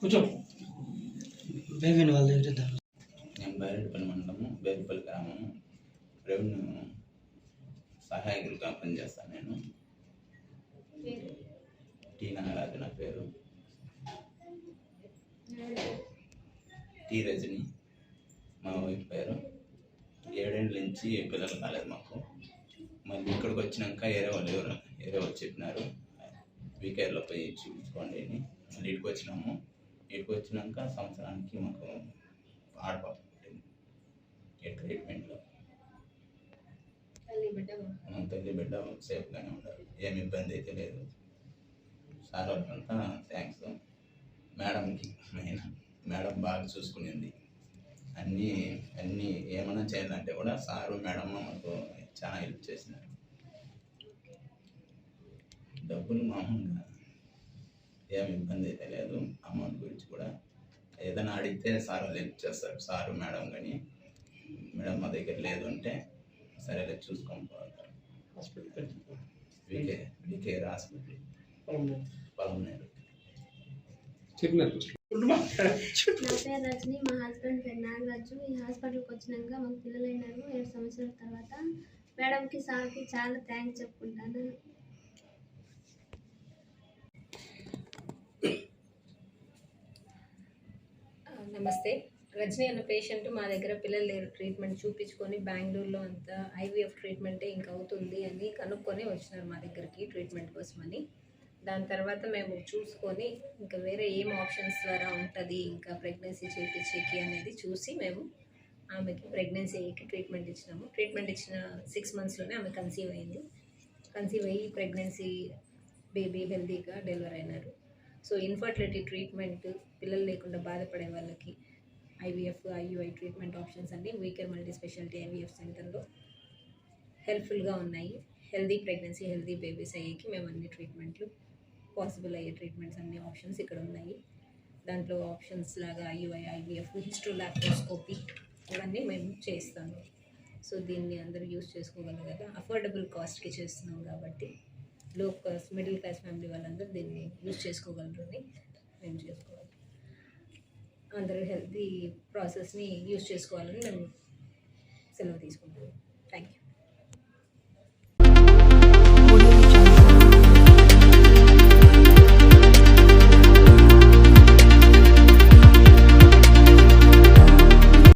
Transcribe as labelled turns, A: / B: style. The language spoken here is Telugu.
A: కూర్చో బేబీని వాళ్ళ దగ్గర.
B: నేను బైరెడ్డిపల్లి మండలము బేబీపల్లి గ్రామము రెవెన్యూ సహాయకులుగా పనిచేస్తాను. నేను టీ నాగరాజు నా పేరు. టీ రజని మా వైఫ్ పేరు. 7 ఏళ్ళ నుంచి పిల్లలు కాలేదు మాకు. మళ్ళీ ఇక్కడికి వచ్చినాక వేరే వాళ్ళు చెప్పినారు వీకేర్లో పోయి చూపించుకోండి అని. మళ్ళీ ఇక్కడికి వచ్చినాము. ఇక్కడికి వచ్చినాక సంవత్సరానికి మాకు ఆడపాప పుట్టింది. ట్రీట్మెంట్లో తల్లి బిడ్డ సేఫ్గానే ఉంటారు, ఏమి ఇబ్బంది అయితే లేదు. సార్ వాళ్ళకంతా థ్యాంక్స్. మేడంకి మెయిన్ మేడం బాగా చూసుకునింది. అన్నీ ఏమైనా చేయాలంటే కూడా సారు మేడం మాకు చాలా హెల్ప్ చేసినారు. డబ్బులు మామూలుగా ఏమి ఇబ్బంది అయితే లేదు. అమౌంట్ గురించి కూడా ఏదైనా అడిగితే సార్ వాళ్ళు హెల్ప్ చేస్తారు. సారు మేడం కానీ మేడం మా దగ్గర లేదు అంటే సరేలే చూసుకొని పోతారు. Hospital VKR hospital Palamaneru.
C: నా పేరు రజని, మా హస్బెండ్ పేరు నాగరాజు. ఈ హాస్పిటల్కి వచ్చినాక మాకు పిల్లలైనారు 7 సంవత్సరాల తర్వాత. మేడంకి సార్కి చాలా థ్యాంక్స్ చెప్పుకుంటాను.
D: నమస్తే. రజని అన్న పేషెంట్ మా దగ్గర పిల్లలు లేరు, ట్రీట్మెంట్ చూపించుకొని బెంగళూరులో అంతా ఐవీఎఫ్ ట్రీట్మెంటే ఇంకా అవుతుంది అని కనుక్కొని వచ్చినారు మా దగ్గరికి ట్రీట్మెంట్ కోసమని. దాని తర్వాత మేము చూసుకొని ఇంకా వేరే ఏం ఆప్షన్స్ ద్వారా ఉంటుంది ఇంకా ప్రెగ్నెన్సీ చేయించేకి అనేది చూసి మేము ఆమెకి ప్రెగ్నెన్సీ అయ్యేకి ట్రీట్మెంట్ ఇచ్చినాము. ట్రీట్మెంట్ ఇచ్చిన 6 మంత్స్లోనే ఆమె కన్సీవ్ అయింది. కన్సీవ్ అయ్యి ప్రెగ్నెన్సీ బేబీ హెల్తీగా డెలివర్ అయినారు. సో ఇన్ఫర్టిలిటీ ట్రీట్మెంట్, పిల్లలు లేకుండా బాధపడే వాళ్ళకి ఐవీఎఫ్, ఐయుఐ ట్రీట్మెంట్ ఆప్షన్స్ అన్నీ వీకేఆర్ మల్టీ స్పెషాలిటీ ఐవీఎఫ్ సెంటర్లో హెల్ప్ఫుల్గా ఉన్నాయి. హెల్తీ ప్రెగ్నెన్సీ, హెల్తీ బేబీస్ అయ్యేకి మేము అన్ని ట్రీట్మెంట్లు పాసిబుల్ అయ్యే ట్రీట్మెంట్స్ అన్ని ఆప్షన్స్ ఇక్కడ ఉన్నాయి. దాంట్లో ఆప్షన్స్ లాగా ఐయుఐ, ఐవీఎఫ్, హిస్టోలాప్రోస్కోపీ ఇవన్నీ మేము చేస్తాము. సో దీన్ని అందరూ యూస్ చేసుకోగలరు కదా. అఫోర్డబుల్ కాస్ట్కి చేస్తున్నాం కాబట్టి లో కాస్ట్ మిడిల్ క్లాస్ ఫ్యామిలీ వాళ్ళందరూ దీన్ని యూస్ చేసుకోగలరు అని మేము చేసుకోవాలి. అందరూ హెల్తీ ప్రాసెస్ని యూస్ చేసుకోవాలని మేము సెలవు తీసుకుంటాము. Thank you.